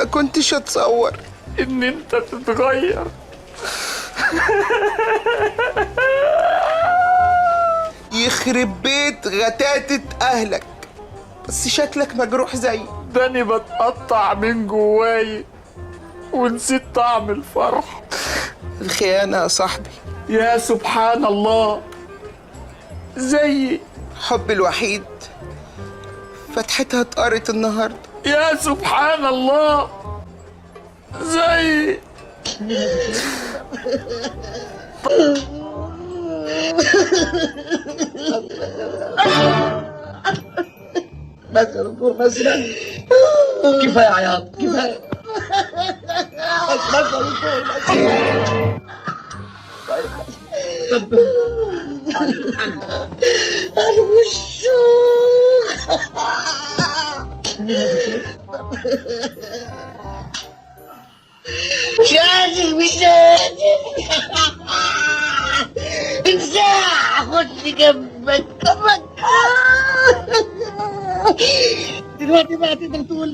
ما كنتش اتصور ان انت تتغير. يخرب بيت غتاتة اهلك، بس شكلك مجروح زيي. داني بتقطع من جواي ونسيت طعم الفرح. الخيانة يا صاحبي. يا سبحان الله، زيي. حبي الوحيد فتحتها اتقرت النهارده. يا سبحان الله، زيي. بس يا دكتور بس كفايه عياط كفايه. بس يا دكتور انا مش قادر مش قادر. امساح خدني جنبك دلوقتي بقى تقدر تقول